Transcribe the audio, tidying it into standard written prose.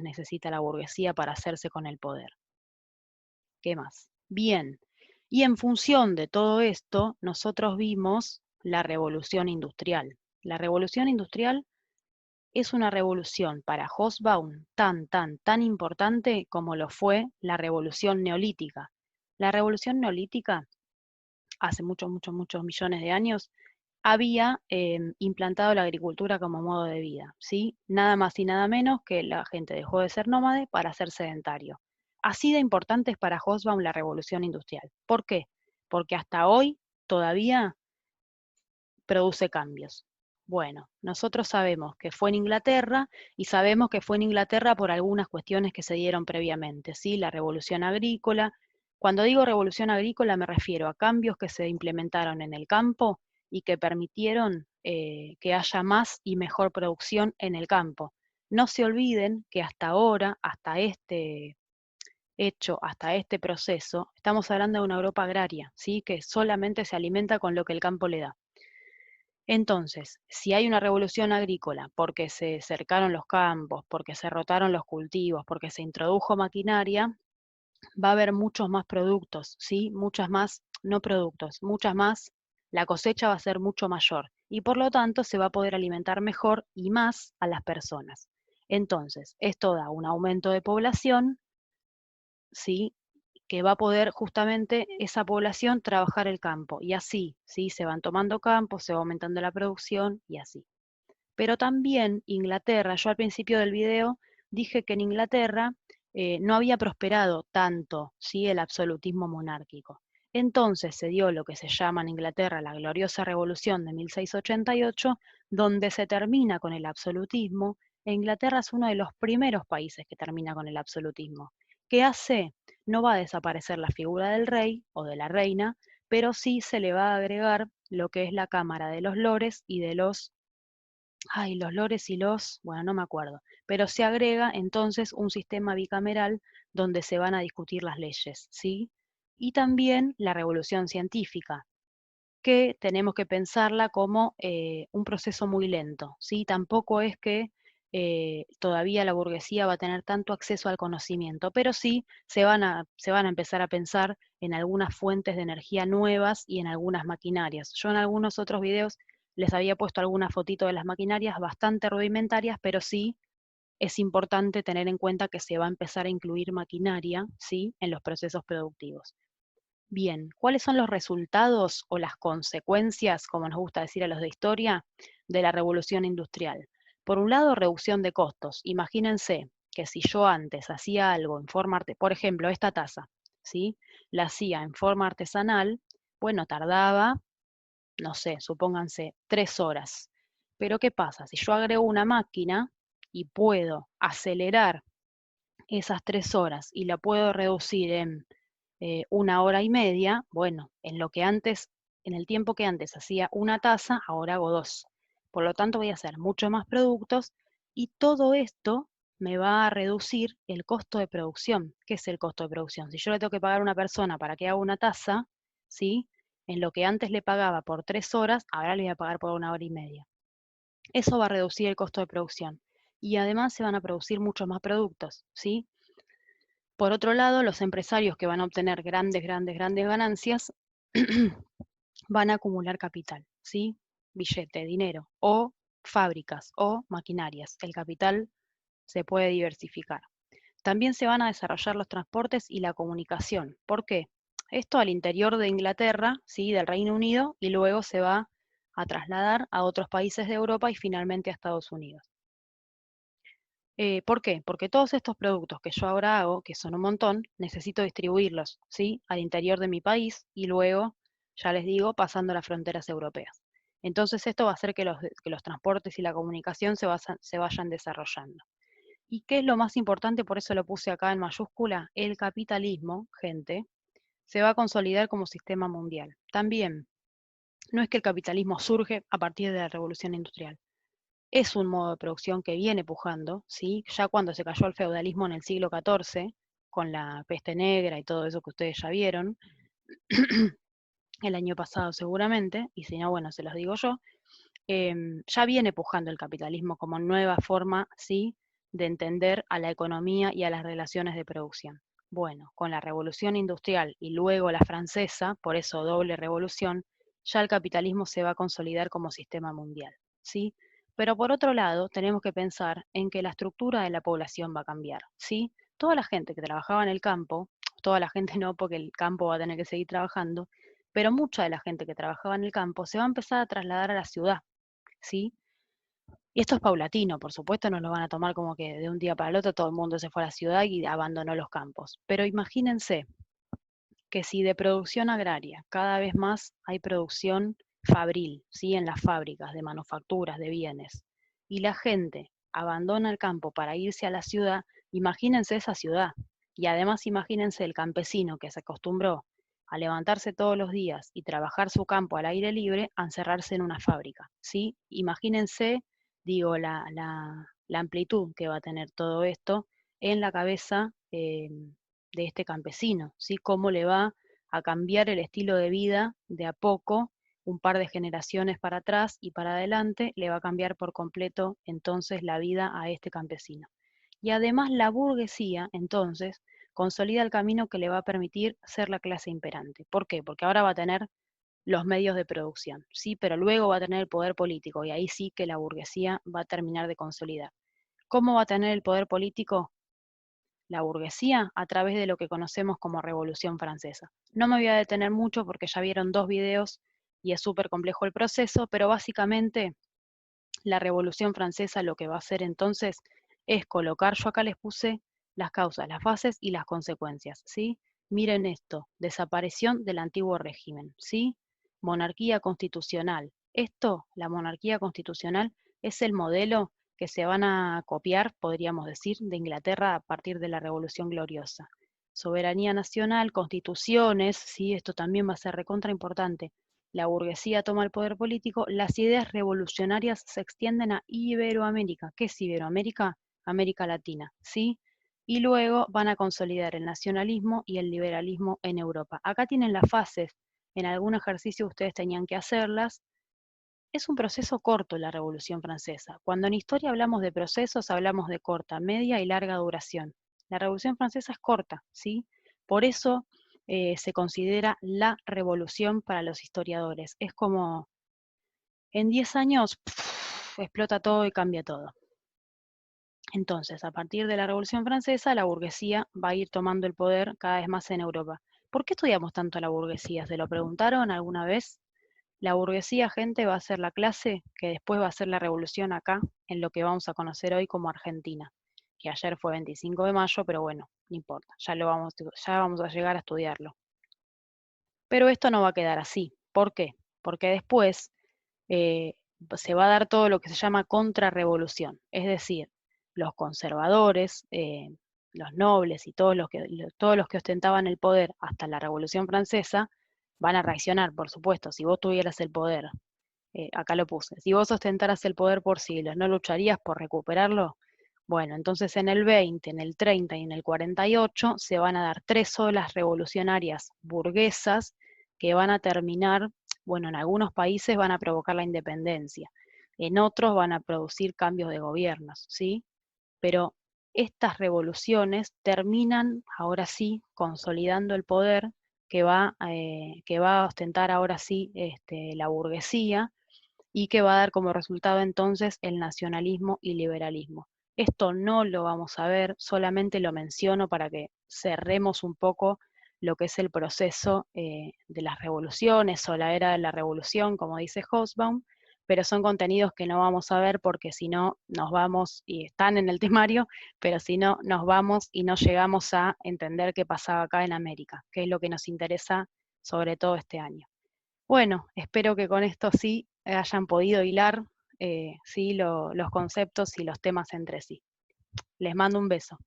herramientas necesita la burguesía para hacerse con el poder. ¿Qué más? Bien, y en función de todo esto, nosotros vimos la revolución industrial. La revolución industrial es una revolución para Hobsbawm tan importante como lo fue la revolución neolítica. La revolución neolítica, hace muchos millones de años, había implantado la agricultura como modo de vida, ¿sí? Nada más y nada menos que la gente dejó de ser nómade para ser sedentario. Así de importante es para Hobsbawm la revolución industrial. ¿Por qué? Porque hasta hoy todavía produce cambios. Bueno, nosotros sabemos que fue en Inglaterra y sabemos que fue en Inglaterra por algunas cuestiones que se dieron previamente, ¿sí? La revolución agrícola. Cuando digo revolución agrícola me refiero a cambios que se implementaron en el campo y que permitieron que haya más y mejor producción en el campo. No se olviden que hasta ahora, hasta este hecho, hasta este proceso, estamos hablando de una Europa agraria, ¿sí? Que solamente se alimenta con lo que el campo le da. Entonces, si hay una revolución agrícola porque se cercaron los campos, porque se rotaron los cultivos, porque se introdujo maquinaria, va a haber muchos más productos, ¿sí? Muchas más, no productos, muchas más, la cosecha va a ser mucho mayor y por lo tanto se va a poder alimentar mejor y más a las personas. Entonces, esto da un aumento de población, ¿sí? Que va a poder justamente esa población trabajar el campo y así, ¿sí? Se van tomando campos, se va aumentando la producción y así. Pero también Inglaterra, yo al principio del video dije que en Inglaterra no había prosperado tanto, ¿sí? El absolutismo monárquico. Entonces se dio lo que se llama en Inglaterra la gloriosa revolución de 1688, donde se termina con el absolutismo, e Inglaterra es uno de los primeros países que termina con el absolutismo. ¿Qué hace? No va a desaparecer la figura del rey o de la reina, pero sí se le va a agregar lo que es la Cámara de los Lores y de los los lores y bueno, no me acuerdo, pero se agrega entonces un sistema bicameral donde se van a discutir las leyes, ¿sí? Y también la revolución científica, que tenemos que pensarla como un proceso muy lento, ¿sí? Tampoco es que todavía la burguesía va a tener tanto acceso al conocimiento, pero sí se van a empezar a pensar en algunas fuentes de energía nuevas y en algunas maquinarias. Yo en algunos otros videos les había puesto alguna fotito de las maquinarias bastante rudimentarias, pero sí es importante tener en cuenta que se va a empezar a incluir maquinaria, ¿sí? En los procesos productivos. Bien, ¿cuáles son los resultados o las consecuencias, como nos gusta decir a los de historia, de la revolución industrial? Por un lado, reducción de costos. Imagínense que si yo antes hacía algo en forma artesanal, por ejemplo, esta taza, ¿sí? La hacía en forma artesanal, bueno, tardaba, no sé, supónganse 3 horas. Pero ¿qué pasa? Si yo agrego una máquina y puedo acelerar esas 3 horas y la puedo reducir en 1 hora y media, bueno, en el tiempo que antes hacía una taza, ahora hago dos. Por lo tanto, voy a hacer mucho más productos y todo esto me va a reducir el costo de producción. ¿Qué es el costo de producción? Si yo le tengo que pagar a una persona para que haga una taza, ¿sí? En lo que antes le pagaba por 3 horas, ahora le voy a pagar por 1 hora y media. Eso va a reducir el costo de producción. Y además se van a producir muchos más productos, ¿sí? Por otro lado, los empresarios que van a obtener grandes ganancias van a acumular capital, ¿sí? Billete, dinero, o fábricas o maquinarias. El capital se puede diversificar. También se van a desarrollar los transportes y la comunicación. ¿Por qué? Esto al interior de Inglaterra, ¿sí? Del Reino Unido, y luego se va a trasladar a otros países de Europa y finalmente a Estados Unidos. ¿Por qué? Porque todos estos productos que yo ahora hago, que son un montón, necesito distribuirlos, ¿sí? Al interior de mi país y luego, ya les digo, pasando las fronteras europeas. Entonces esto va a hacer que los transportes y la comunicación se vayan desarrollando. ¿Y qué es lo más importante? Por eso lo puse acá en mayúscula. El capitalismo, gente, se va a consolidar como sistema mundial. También, no es que el capitalismo surge a partir de la revolución industrial. Es un modo de producción que viene pujando, ¿sí? Ya cuando se cayó el feudalismo en el siglo XIV, con la peste negra y todo eso que ustedes ya vieron, el año pasado seguramente, y si no, bueno, se los digo yo, ya viene pujando el capitalismo como nueva forma, ¿sí? de entender a la economía y a las relaciones de producción. Bueno, con la revolución industrial y luego la francesa, por eso doble revolución, ya el capitalismo se va a consolidar como sistema mundial, ¿sí? Pero por otro lado, tenemos que pensar en que la estructura de la población va a cambiar, ¿sí? Toda la gente que trabajaba en el campo, toda la gente no, porque el campo va a tener que seguir trabajando, pero mucha de la gente que trabajaba en el campo se va a empezar a trasladar a la ciudad, ¿sí? Y esto es paulatino, por supuesto, no lo van a tomar como que de un día para el otro todo el mundo se fue a la ciudad y abandonó los campos. Pero imagínense que si de producción agraria cada vez más hay producción fabril, ¿sí? En las fábricas de manufacturas, de bienes, y la gente abandona el campo para irse a la ciudad, imagínense esa ciudad. Y además imagínense el campesino que se acostumbró a levantarse todos los días y trabajar su campo al aire libre a encerrarse en una fábrica, ¿sí? Imagínense, digo, la amplitud que va a tener todo esto en la cabeza de este campesino, ¿sí? Cómo le va a cambiar el estilo de vida de a poco, un par de generaciones para atrás y para adelante, le va a cambiar por completo entonces la vida a este campesino. Y además la burguesía, entonces, consolida el camino que le va a permitir ser la clase imperante. ¿Por qué? Porque ahora va a tener los medios de producción, ¿sí? Pero luego va a tener el poder político y ahí sí que la burguesía va a terminar de consolidar. ¿Cómo va a tener el poder político la burguesía a través de lo que conocemos como Revolución Francesa? No me voy a detener mucho porque ya vieron 2 videos y es súper complejo el proceso, pero básicamente la Revolución Francesa lo que va a hacer entonces es colocar, yo acá les puse las causas, las fases y las consecuencias, ¿sí? Miren esto, desaparición del antiguo régimen, ¿sí? Monarquía constitucional. Esto, la monarquía constitucional, es el modelo que se van a copiar, podríamos decir, de Inglaterra a partir de la Revolución Gloriosa. Soberanía nacional, constituciones, ¿sí? Esto también va a ser recontra importante. La burguesía toma el poder político, las ideas revolucionarias se extienden a Iberoamérica. ¿Qué es Iberoamérica? América Latina, ¿sí? Y luego van a consolidar el nacionalismo y el liberalismo en Europa. Acá tienen las fases. En algún ejercicio ustedes tenían que hacerlas. Es un proceso corto la Revolución Francesa. Cuando en historia hablamos de procesos, hablamos de corta, media y larga duración. La Revolución Francesa es corta, ¿sí? Por eso se considera la revolución para los historiadores. Es como en 10 años explota todo y cambia todo. Entonces, a partir de la Revolución Francesa, la burguesía va a ir tomando el poder cada vez más en Europa. ¿Por qué estudiamos tanto a la burguesía? ¿Se lo preguntaron alguna vez? La burguesía, gente, va a ser la clase que después va a ser la revolución acá, en lo que vamos a conocer hoy como Argentina, que ayer fue 25 de mayo, pero bueno, no importa, ya vamos a llegar a estudiarlo. Pero esto no va a quedar así. ¿Por qué? Porque después eh, se va a dar todo lo que se llama contrarrevolución, es decir, los conservadores, los nobles y todos los que ostentaban el poder hasta la Revolución Francesa van a reaccionar, por supuesto. Si vos tuvieras el poder, acá lo puse, si vos ostentaras el poder por siglos, ¿no lucharías por recuperarlo? Bueno, entonces en el 20, en el 30 y en el 48 se van a dar 3 olas revolucionarias burguesas que van a terminar, bueno, en algunos países van a provocar la independencia, en otros van a producir cambios de gobiernos, ¿sí? Pero estas revoluciones terminan, ahora sí, consolidando el poder que va a ostentar ahora sí la burguesía y que va a dar como resultado entonces el nacionalismo y liberalismo. Esto no lo vamos a ver, solamente lo menciono para que cerremos un poco lo que es el proceso de las revoluciones o la era de la revolución, como dice Hobsbawm, pero son contenidos que no vamos a ver porque si no nos vamos, y están en el temario, pero si no nos vamos y no llegamos a entender qué pasaba acá en América, que es lo que nos interesa sobre todo este año. Bueno, espero que con esto sí hayan podido hilar sí, los conceptos y los temas entre sí. Les mando un beso.